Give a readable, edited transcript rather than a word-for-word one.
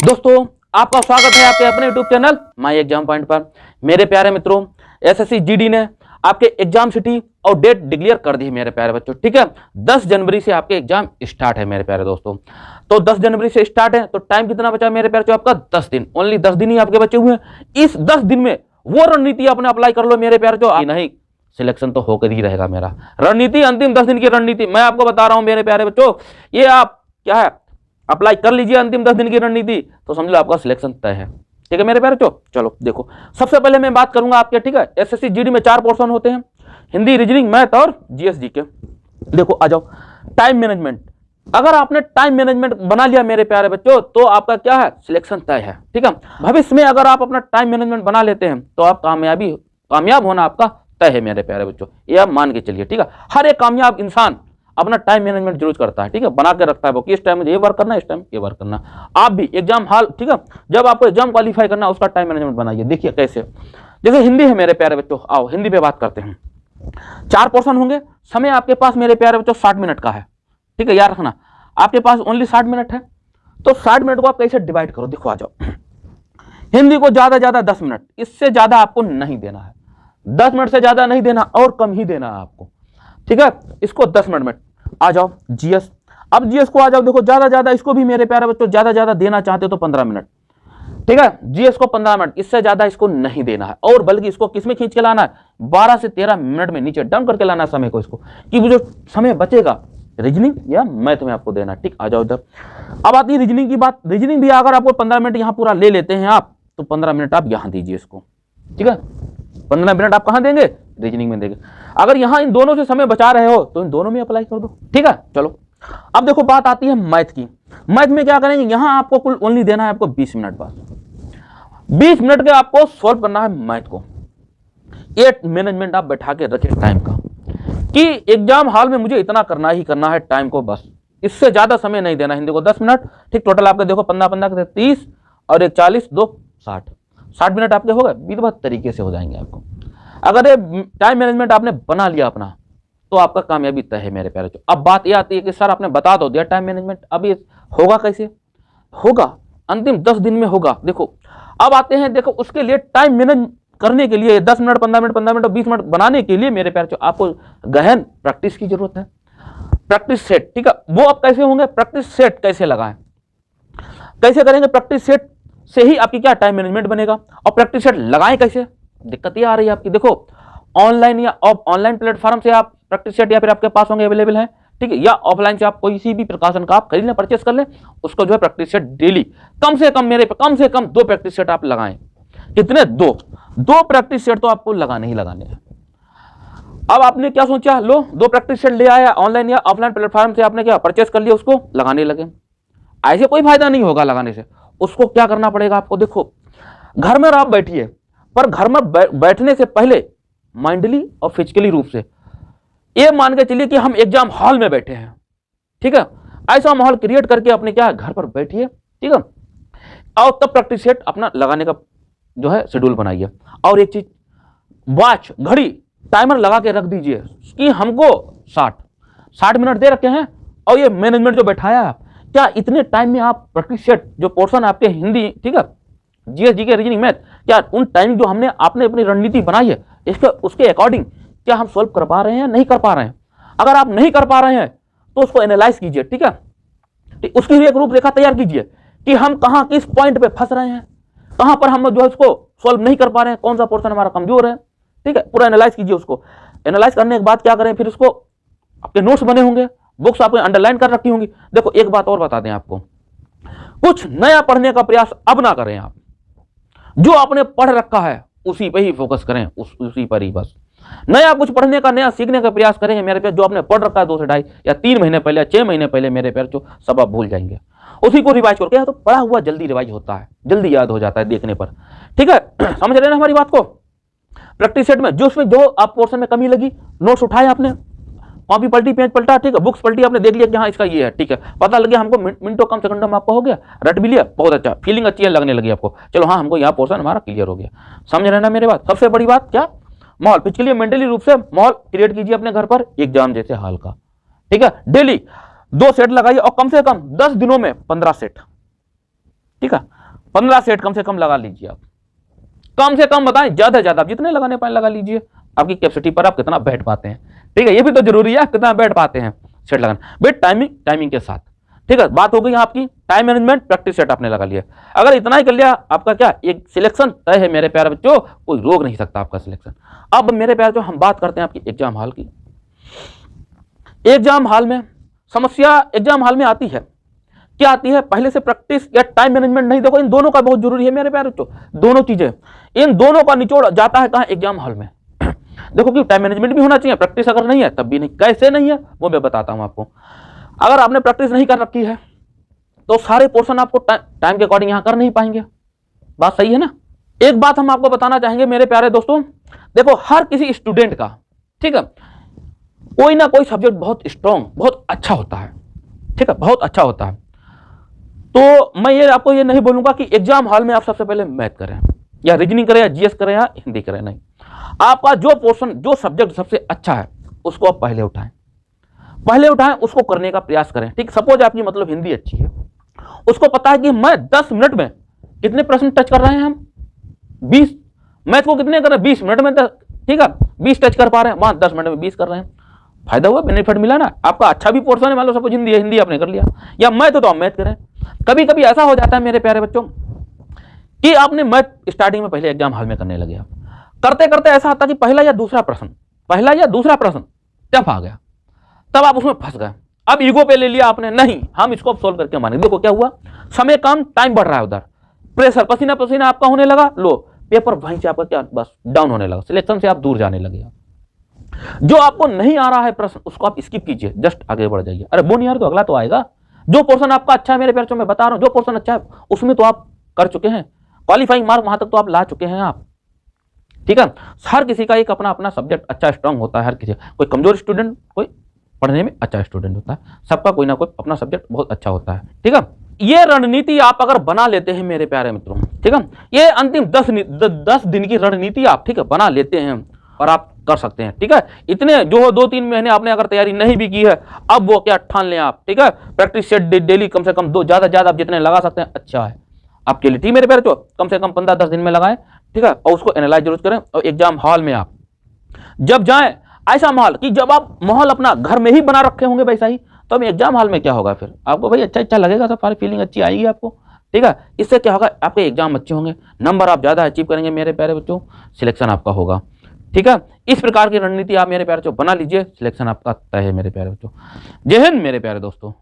दोस्तों आपका स्वागत है आपके अपने YouTube channel my exam point पर। मेरे प्यारे मित्रों, एसएससी जीडी ने आपके एग्जाम सिटी और डेट डिक्लेयर कर दी है मेरे प्यारे बच्चों। ठीक है, 10 जनवरी से आपके एग्जाम स्टार्ट है मेरे प्यारे दोस्तों। तो 10 जनवरी से स्टार्ट है, तो टाइम कितना बचा मेरे प्यारे बच्चों? आपका 10 दिन, ओनली 10 दिन ही आपके बचे हुए हैं। इस 10 दिन में वो रणनीति आपने अप्लाई कर लो मेरे प्यारे बच्चों। नहीं, सिलेक्शन तो होकर ही रहेगा मेरा। रणनीति अंतिम 10 दिन की रणनीति मैं आपको बता रहा हूं मेरे प्यारे बच्चों। ये आप क्या है अप्लाई कर लीजिए अंतिम 10 दिन की रणनीति, तो समझ लो आपका सिलेक्शन तय है। ठीक है मेरे प्यारे बच्चों, चलो देखो सबसे पहले मैं बात करूंगा आपके। ठीक है, एसएससी जीडी में 4 पोर्शन होते हैं, हिंदी, रीजनिंग, मैथ और जीएस जीके। देखो आ जाओ, टाइम मैनेजमेंट। अगर आपने टाइम मैनेजमेंट बना लिया मेरे प्यारे बच्चों, तो आपका क्या है, सिलेक्शन तय है। ठीक है, भविष्य में अगर आप अपना टाइम मैनेजमेंट बना लेते हैं तो आप कामयाब होना आपका तय है मेरे प्यारे बच्चों। ये आप मान के चलिए। ठीक है, हर एक कामयाब इंसान अपना टाइम मैनेजमेंट जरूर करता है। ठीक है, बना के रखता है वो कि इस टाइम मुझे ये वर्क करना है, इस टाइम ये वर्क करना। आप भी एग्जाम हॉल, ठीक है, जब आपको एग्जाम क्वालिफाई करना है उसका टाइम मैनेजमेंट बनाइए। देखिए कैसे, जैसे हिंदी है मेरे प्यारे बच्चों, आओ हिंदी पे बात करते हैं। 4 पोर्शन होंगे, समय आपके पास मेरे प्यारे बच्चों 60 मिनट का है। ठीक है, याद रखना आपके पास ओनली 60 मिनट है। तो 60 मिनट को आप कैसे डिवाइड करो, देखो आ जाओ। हिंदी को ज्यादा 10 मिनट, इससे ज्यादा आपको नहीं देना है। 10 मिनट से ज्यादा नहीं देना और कम ही देना है आपको। ठीक है, इसको 10 मिनट में। आ जाओ जीएस, अब जीएस को आ जाओ। देखो ज्यादा इसको भी मेरे प्यारे बच्चों ज्यादा देना चाहते हो तो 15 मिनट। ठीक है, जीएस को 15 मिनट, इससे ज्यादा इसको नहीं देना है। और बल्कि इसको किसमें खींच के लाना है, 12 से 13 मिनट में नीचे डाउन करके लाना है समय को इसको, कि वो जो समय बचेगा रीजनिंग या मैथ में आपको देना। ठीक, आ जाओ इधर। अब आती है रीजनिंग की बात। रीजनिंग भी अगर आपको 15 मिनट यहां पूरा ले लेते हैं आप, तो 15 मिनट आप यहां दीजिए इसको। ठीक है, 15 मिनट आप कहां देंगे, रीजनिंग में देंगे। अगर यहां इन दोनों से समय बचा रहे हो तो इन दोनों में अप्लाई कर दो। ठीक है, चलो अब देखो बात आती है मैथ की। मैथ में क्या करेंगे, यहां आपको कुल ओनली देना है आपको 20 मिनट बस। 20 मिनट के आपको सॉल्व करना है मैथ को। ये मैनेजमेंट आप बैठा के रखें टाइम का, कि एग्जाम हॉल में मुझे इतना करना ही करना है टाइम को, बस इससे ज्यादा समय नहीं देना। हिंदी को 10 मिनट। ठीक, टोटल आपके देखो 15 के 30 और 1 40, 2 60 मिनट आपके हो गए। विधिवत तरीके से हो जाएंगे आपको। अगर ये टाइम मैनेजमेंट आपने बना लिया अपना, तो आपका कामयाबी तय है मेरे प्यारे। अब बात यह आती है कि सर आपने बता दो दिया टाइम मैनेजमेंट, अब ये होगा कैसे? होगा अंतिम 10 दिन में होगा। देखो अब आते हैं, देखो उसके लिए टाइम मैनेज करने के लिए 10 मिनट, 15 मिनट, 15 मिनट और 20 मिनट बनाने के लिए मेरे प्यारे आपको गहन प्रैक्टिस की जरूरत है। प्रैक्टिस सेट, ठीक है, वो अब कैसे होंगे, प्रैक्टिस सेट कैसे लगाएं, कैसे करेंगे? प्रैक्टिस सेट से ही आपकी क्या टाइम मैनेजमेंट बनेगा। और प्रैक्टिस सेट लगाएं कैसे, दिक्कत ये आ रही है आपकी। देखो ऑनलाइन या ऑनलाइन प्लेटफॉर्म से आप प्रैक्टिस सेट या फिर आपके पास होंगे अवेलेबल है। ठीक है, या ऑफलाइन से आप कोई सी भी प्रकाशन का आप खरीद लें, परचेस कर लें, उसको जो है प्रैक्टिस सेट डेली कम से कम 2 प्रैक्टिस सेट आप लगाएं। कितने? 2 प्रैक्टिस सेट तो आपको लगाने ही लगाने हैं। अब आपने क्या सोचा, लो 2 प्रैक्टिस सेट ले आया, ऑनलाइन या ऑफलाइन प्लेटफॉर्म से आपने क्या परचेस कर लिया, उसको लगाने लगे। ऐसे कोई फायदा नहीं होगा लगाने से। उसको क्या करना पड़ेगा आपको, देखो घर में आप बैठिए, पर घर में बैठने से पहले माइंडली और फिजिकली रूप से ये मान के चलिए कि हम एग्जाम हॉल में बैठे हैं। ठीक है, ऐसा माहौल क्रिएट करके अपने क्या घर पर बैठिए। ठीक है, और तब प्रैक्टिस सेट अपना लगाने का जो है शेड्यूल बनाइए। और एक चीज, वॉच, घड़ी, टाइमर लगा के रख दीजिए कि हमको 60 मिनट दे रखे हैं, और ये मैनेजमेंट जो बैठाया आप, क्या इतने टाइम में आप प्रैक्टिस सेट जो पोर्शन आपके हिंदी, ठीक है, जीएस जीके, रीजनिंग, मैथ, क्या उन टाइम जो आपने अपनी रणनीति बनाई है उसके अकॉर्डिंग क्या हम सॉल्व कर पा रहे हैं, नहीं कर पा रहे हैं? अगर आप नहीं कर पा रहे हैं तो उसको एनालाइज कीजिए। ठीक है, उसकी एक रूपरेखा तैयार कीजिए कि हम कहां किस पॉइंट पे फंस रहे हैं, कहां पर हम जो है उसको सॉल्व नहीं कर पा रहे हैं, कौन सा पोर्शन हमारा कमजोर है। ठीक है, पूरा एनालाइज कीजिए। उसको एनालाइज करने के बाद क्या करें, फिर उसको आपके नोट्स बने होंगे, बुक्स आपने अंडरलाइन कर रखी होंगी। देखो एक बात और बता दें आपको, कुछ नया पढ़ने का प्रयास अब ना करें। आप जो आपने पढ़ रखा है उसी पे ही फोकस करें, उसी पर ही बस। नया कुछ पढ़ने का, नया सीखने का प्रयास करेंगे मेरे प्यार, जो आपने पढ़ रखा है 2 से 2.5 या 3 महीने पहले या 6 महीने पहले मेरे प्यार, जो सब आप भूल जाएंगे। उसी को रिवाइज करके, तो पढ़ा हुआ जल्दी रिवाइज होता है, जल्दी याद हो जाता है देखने पर। ठीक है, समझ रहे ना हमारी बात को। प्रैक्टिस सेट में जो आप पोर्शन में कमी लगी, नोट्स उठाए आपने, कॉपी पलटी, पेज पलटा, ठीक है, बुक्स पलटी, आपने देख लिया कि हाँ इसका ये है। ठीक है, पता लग गया हमको, मिनटों कम सेकंडों में आपको हो गया, रट भी लिया, बहुत अच्छा, फीलिंग अच्छी है, लगने लगी आपको, चलो हाँ हमको यहाँ पोर्शन हमारा क्लियर हो गया। समझ रहे ना मेरे बात। सबसे बड़ी बात क्या, माहौल, फिजिकली मेंटली रूप से माहौल क्रिएट कीजिए अपने घर पर एग्जाम जैसे हाल का। ठीक है, डेली 2 सेट लगाइए और कम से कम 10 दिनों में 15 सेट। ठीक है, 15 सेट कम से कम लगा लीजिए आप, कम से कम बताएं, ज्यादा से ज्यादा आप जितने लगाने पाए लगा लीजिए, आपकी कैपेसिटी पर आप कितना बैठ पाते हैं। ठीक है, ये भी तो जरूरी है, कितना बैठ पाते हैं सेट लगाना। भाई टाइमिंग के साथ, ठीक है, बात हो गई आपकी टाइम मैनेजमेंट, प्रैक्टिस सेट आपने लगा लिया। अगर इतना ही कर लिया आपका क्या एक सिलेक्शन तय है मेरे प्यारे बच्चों, कोई रोक नहीं सकता आपका सिलेक्शन। अब मेरे प्यारे जो हम बात करते हैं आपकी एग्जाम हॉल की। एग्जाम हॉल में समस्या एग्जाम हॉल में आती है, क्या आती है, पहले से प्रैक्टिस या टाइम मैनेजमेंट नहीं। देखो इन दोनों का बहुत जरूरी है मेरे प्यारे बच्चों, दोनों चीजें, इन दोनों का निचोड़ जाता है कहां, एग्जाम हॉल में। देखो कि टाइम मैनेजमेंट भी होना चाहिए, प्रैक्टिस अगर नहीं है तब भी नहीं। कैसे नहीं है वो मैं बताता हूं आपको। अगर आपने प्रैक्टिस नहीं कर रखी है तो सारे पोर्शन आपको टाइम के अकॉर्डिंग यहां कर नहीं पाएंगे, बात सही है ना। एक बात हम आपको बताना चाहेंगे मेरे प्यारे दोस्तों, देखो हर किसी स्टूडेंट का, ठीक है, कोई ना कोई सब्जेक्ट बहुत स्ट्रांग, बहुत अच्छा होता है, ठीक है, बहुत अच्छा होता है। तो मैं ये आपको ये नहीं बोलूंगा कि एग्जाम हॉल में आप सबसे पहले मैथ करें या रीजनिंग करें या जीएस करें या हिंदी करें, नहीं। आपका जो पोर्शन, जो सब्जेक्ट सबसे अच्छा है उसको आप पहले उठाएं, उसको करने का प्रयास करें। ठीक, सपोज आपकी मतलब हिंदी अच्छी है, उसको पता है कि मैं 10 मिनट में कितने प्रश्न टच कर रहे हैं, हम 20, मैथ को कितने कर रहे हैं 20 मिनट में, ठीक है 20 टच कर पा रहे हैं, वहां 10 मिनट में 20 कर रहे हैं, फायदा हुआ, बेनिफिट मिला ना। आपका अच्छा भी पोर्शन है, मान लो सपोज हिंदी है, हिंदी आपने कर लिया, या मैथ तो आप मैथ करें। कभी कभी ऐसा हो जाता है मेरे प्यारे बच्चों कि आपने मैथ स्टार्टिंग में पहले एग्जाम हॉल में करने लगे, आप करते करते ऐसा आता कि पहला या दूसरा प्रश्न टफ आ गया, तब आप उसमें फंस गए। अब ईगो पे ले लिया आपने, नहीं हम इसको अब सोल्व करके मानेंगे। देखो क्या हुआ, समय कम, टाइम बढ़ रहा है, उधर प्रेशर, पसीना पसीना आपका होने लगा, लो पेपर वहीं से आपका क्या बस डाउन होने लगा, सिलेक्शन से आप दूर जाने लगे। जो आपको नहीं आ रहा है प्रश्न उसको आप स्किप कीजिए, जस्ट आगे बढ़ जाइए। अरे वो नहीं आ रहा तो अगला तो आएगा। जो पोर्शन आपका अच्छा है मेरे प्यारे, मैं बता रहा हूं, जो पोर्शन अच्छा है उसमें तो आप कर चुके हैं, क्वालिफाइंग मार्क वहां तक तो आप ला चुके हैं आप, ठीक है। हर किसी का एक अपना अपना सब्जेक्ट अच्छा स्ट्रांग होता है, हर किसी, कोई कमजोर स्टूडेंट, कोई पढ़ने में अच्छा स्टूडेंट होता है, सबका कोई ना कोई अपना सब्जेक्ट बहुत अच्छा होता है, ठीक है। ये रणनीति आप अगर बना लेते हैं मेरे प्यारे मित्रों, ठीक है, ये अंतिम 10 दिन की रणनीति आप, ठीक है, बना लेते हैं और आप कर सकते हैं, ठीक है। इतने जो 2-3 महीने आपने अगर तैयारी नहीं भी की है, अब वो क्या ठान लें आप, ठीक है। प्रैक्टिस सेट डेली कम से कम 2, ज्यादा आप जितने लगा सकते हैं अच्छा है आपके लिए, ठीक मेरे प्यारे। तो कम से कम 15-10 दिन में लगाएं, ठीक है, और उसको एनालाइज जरूर करें। और एग्जाम हॉल में आप जब जाएं, ऐसा माहौल कि जब आप माहौल अपना घर में ही बना रखे होंगे वैसा ही, तो एग्जाम हॉल में क्या होगा, फिर आपको भाई अच्छा लगेगा, सब सारी फीलिंग अच्छी आएगी आपको, ठीक है। इससे क्या होगा, आपके एग्जाम अच्छे होंगे, नंबर आप ज्यादा अचीव करेंगे मेरे प्यारे बच्चों, सिलेक्शन आपका होगा, ठीक है। इस प्रकार की रणनीति आप मेरे प्यारे बच्चों बना लीजिए, सिलेक्शन आपका तय है मेरे प्यारे बच्चों। जय हिंद मेरे प्यारे दोस्तों।